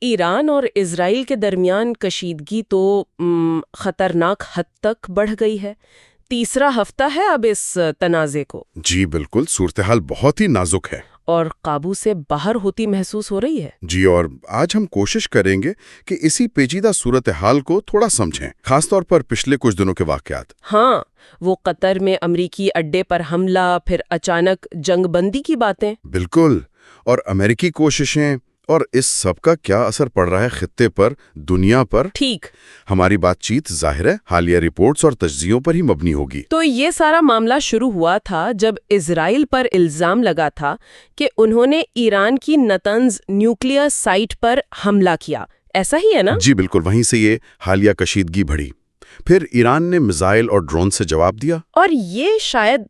ایران اور اسرائیل کے درمیان کشیدگی تو خطرناک حد تک بڑھ گئی ہے. تیسرا ہفتہ ہے اب اس تنازع کو. جی بالکل، صورتحال بہت ہی نازک ہے اور قابو سے باہر ہوتی محسوس ہو رہی ہے. جی، اور آج ہم کوشش کریں گے کہ اسی پیچیدہ صورتحال کو تھوڑا سمجھیں، خاص طور پر پچھلے کچھ دنوں کے واقعات. ہاں، وہ قطر میں امریکی اڈے پر حملہ، پھر اچانک جنگ بندی کی باتیں. بالکل، اور امریکی کوششیں، اور اس سب کا کیا اثر پڑ رہا ہے خطے پر، دنیا پر. ٹھیک. ہماری بات چیت ظاہر ہے حالیہ رپورٹس اور تجزیوں پر ہی مبنی ہوگی. تو یہ سارا معاملہ شروع ہوا تھا جب اسرائیل پر الزام لگا تھا کہ انہوں نے ایران کی نتنز نیوکلیئر سائٹ پر حملہ کیا. ایسا ہی ہے نا؟ جی بالکل، وہیں سے یہ حالیہ کشیدگی بڑھی. پھر ایران نے میزائل اور ڈرون سے جواب دیا. اور یہ شاید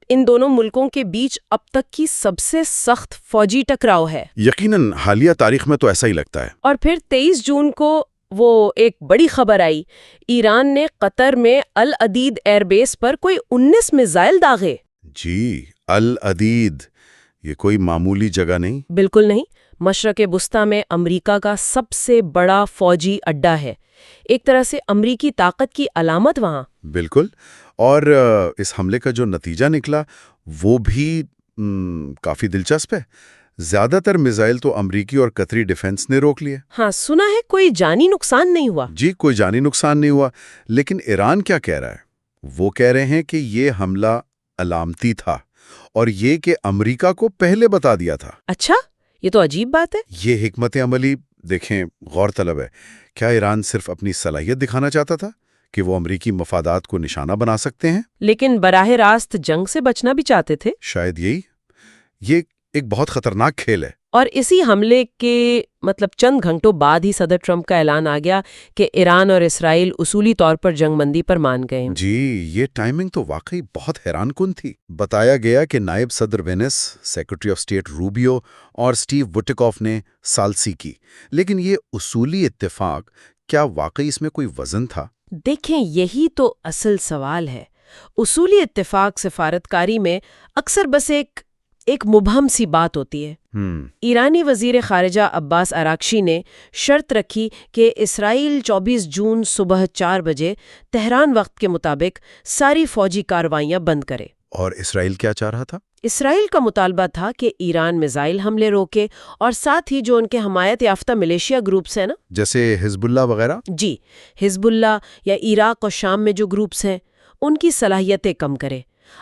ان دونوں ملکوں کے بیچ اب تک کی سب سے سخت فوجی ٹکراؤ ہے. یقیناً حالیہ تاریخ میں تو ایسا ہی لگتا ہے. اور پھر 23 جون کو وہ ایک بڑی خبر آئی، ایران نے قطر میں العدید ایئر بیس پر کوئی 19 میزائل داغے. جی، العدید، یہ کوئی معمولی جگہ نہیں. بالکل نہیں. مشرق وسطیٰ میں امریکہ کا سب سے بڑا فوجی اڈا ہے، ایک طرح سے امریکی طاقت کی علامت وہاں. بالکل، اور اس حملے کا جو نتیجہ نکلا وہ بھی کافی دلچسپ ہے. زیادہ تر میزائل تو امریکی اور قطری ڈیفنس نے روک لیے. ہاں، سنا ہے کوئی جانی نقصان نہیں ہوا. جی، کوئی جانی نقصان نہیں ہوا، لیکن ایران کیا کہہ رہا ہے؟ وہ کہہ رہے ہیں کہ یہ حملہ علامتی تھا اور یہ کہ امریکہ کو پہلے بتا دیا تھا. اچھا، یہ تو عجیب بات ہے. یہ حکمت عملی دیکھیں غور طلب ہے. کیا ایران صرف اپنی صلاحیت دکھانا چاہتا تھا کہ وہ امریکی مفادات کو نشانہ بنا سکتے ہیں؟ لیکن براہ راست جنگ سے بچنا بھی چاہتے تھے. شاید یہ ایک بہت خطرناک کھیل ہے. اور اسی حملے کے چند گھنٹوں بعد ہی صدر ٹرمپ کا اعلان آ گیا کہ ایران اور اسرائیل اصولی طور پر جنگ بندی پر مان گئے. جی، یہ ٹائمنگ تو واقعی بہت حیران کن تھی. بتایا گیا کہ نائب صدر Vance, secretary of state Rubio اور اسٹیو وٹیکوف نے ثالثی کی. لیکن یہ اصولی اتفاق، کیا واقعی اس میں کوئی وزن تھا؟ دیکھیں، یہی تو اصل سوال ہے. اصولی اتفاق سفارتکاری میں اکثر بس ایک مبہم سی بات ہوتی ہے. ایرانی وزیر خارجہ عباس اراغچی نے شرط رکھی کہ اسرائیل 24 جون صبح 4 بجے تہران وقت کے مطابق ساری فوجی کارروائیاں بند کرے. اور اسرائیل کیا چاہ رہا تھا؟ اسرائیل کا مطالبہ تھا کہ ایران میزائل حملے روکے اور ساتھ ہی جو ان کے حمایت یافتہ ملیشیا گروپس ہیں نا، جیسے حزب اللہ وغیرہ. جی، حزب اللہ یا عراق اور شام میں جو گروپس ہیں ان کی صلاحیتیں کم کرے.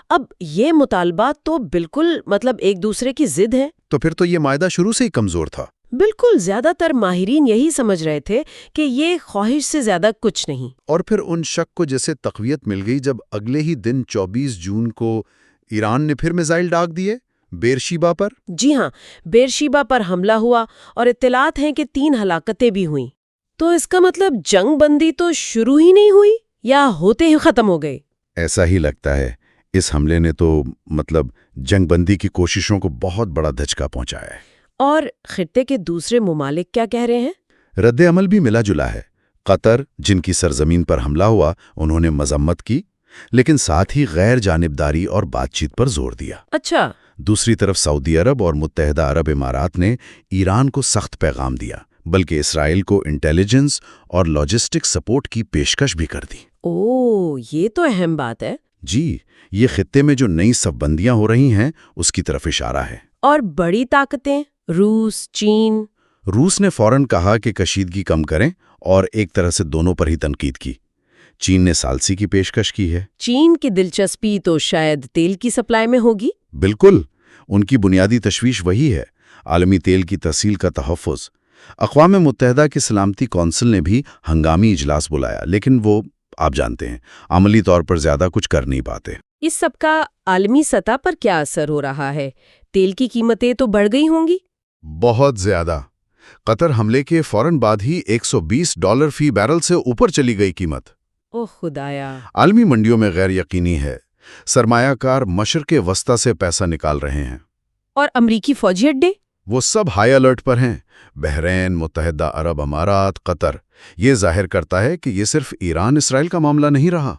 اب یہ مطالبات تو بالکل ایک دوسرے کی ضد ہیں. تو پھر تو یہ معاہدہ شروع سے ہی کمزور تھا. بالکل، زیادہ تر ماہرین یہی سمجھ رہے تھے کہ یہ خواہش سے زیادہ کچھ نہیں. اور پھر ان شک کو جیسے تقویت مل گئی جب اگلے ہی دن 24 جون کو ایران نے پھر میزائل داغ دیے بیرشیبا پر. جی ہاں، بیرشیبا پر حملہ ہوا اور اطلاعات ہیں کہ 3 ہلاکتیں بھی ہوئیں. تو اس کا جنگ بندی تو شروع ہی نہیں ہوئی یا ہوتے ہی ختم ہو گئی؟ ایسا ہی لگتا ہے. اس حملے نے تو جنگ بندی کی کوششوں کو بہت بڑا دھچکا پہنچایا ہے. اور خطے کے دوسرے ممالک کیا کہہ رہے ہیں؟ رد عمل بھی ملا جلا ہے. قطر، جن کی سرزمین پر حملہ ہوا، انہوں نے مذمت کی، لیکن ساتھ ہی غیر جانبداری اور بات چیت پر زور دیا. اچھا. دوسری طرف سعودی عرب اور متحدہ عرب امارات نے ایران کو سخت پیغام دیا، بلکہ اسرائیل کو انٹیلیجنس اور لاجسٹک سپورٹ کی پیشکش بھی کر دی. یہ تو اہم بات ہے. جی، یہ خطے میں جو نئی صف بندیاں ہو رہی ہیں اس کی طرف اشارہ ہے. اور بڑی طاقتیں، روس، چین. روس نے فوراً کہا کہ کشیدگی کم کریں اور ایک طرح سے دونوں پر ہی تنقید کی. چین نے ثالثی کی پیشکش کی ہے. چین کی دلچسپی تو شاید تیل کی سپلائی میں ہوگی. بالکل، ان کی بنیادی تشویش وہی ہے، عالمی تیل کی تحصیل کا تحفظ. اقوام متحدہ کی سلامتی کونسل نے بھی ہنگامی اجلاس بلایا، لیکن وہ آپ جانتے ہیں عملی طور پر زیادہ کچھ کر نہیں پاتے. اس سب کا عالمی سطح پر کیا اثر ہو رہا ہے؟ تیل کی قیمتیں تو بڑھ گئی ہوں گی. بہت زیادہ. قطر حملے کے فوراً بعد ہی $120 فی بیرل سے اوپر چلی گئی قیمت. اوہ خدایا. عالمی منڈیوں میں غیر یقینی ہے. سرمایہ کار مشرق وسطیٰ سے پیسہ نکال رہے ہیں. اور امریکی فوجی اڈے؟ وہ سب ہائی الرٹ پر ہیں. بحرین، متحدہ عرب امارات، قطر. یہ ظاہر کرتا ہے کہ یہ صرف ایران اسرائیل کا معاملہ نہیں رہا.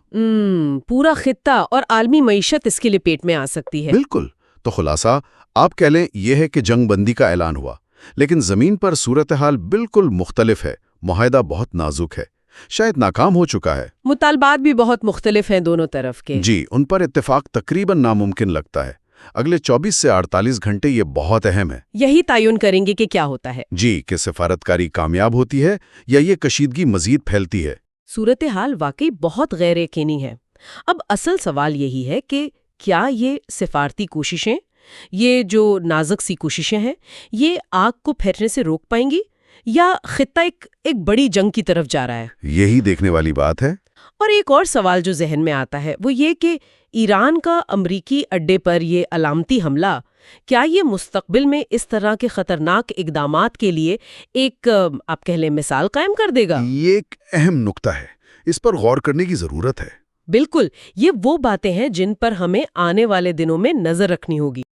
پورا خطہ اور عالمی معیشت اس کے لپیٹ میں آ سکتی ہے. بالکل. تو خلاصہ آپ کہہ لیں یہ ہے کہ جنگ بندی کا اعلان ہوا، لیکن زمین پر صورتحال بالکل مختلف ہے، معاہدہ بہت نازک ہے، شاید ناکام ہو چکا ہے۔ مطالبات بھی بہت مختلف ہیں دونوں طرف کے۔ جی، ان پر اتفاق تقریباً ناممکن لگتا ہے۔ اگلے 24 سے 48 گھنٹے یہ بہت اہم ہے۔ یہی تعین کریں گے کہ کیا ہوتا ہے۔ جی، کہ سفارتکاری کامیاب ہوتی ہے یا یہ کشیدگی مزید پھیلتی ہے۔ صورتحال واقعی بہت غیر یقینی ہے۔ اب اصل سوال یہی ہے کہ کیا یہ سفارتی کوششیں، یہ جو نازک سی کوششیں ہیں، یہ آگ کو پھیلنے سے روک پائیں گی یا خطہ ایک بڑی جنگ کی طرف جا رہا ہے؟ یہی دیکھنے والی بات ہے۔ اور ایک اور سوال جو ذہن میں آتا ہے وہ یہ کہ ایران کا امریکی اڈے پر یہ علامتی حملہ، کیا یہ مستقبل میں اس طرح کے خطرناک اقدامات کے لیے ایک آپ کہہ لیں مثال قائم کر دے گا؟ یہ ایک اہم نقطہ ہے، اس پر غور کرنے کی ضرورت ہے۔ بالکل، یہ وہ باتیں ہیں جن پر ہمیں آنے والے دنوں میں نظر رکھنی ہوگی۔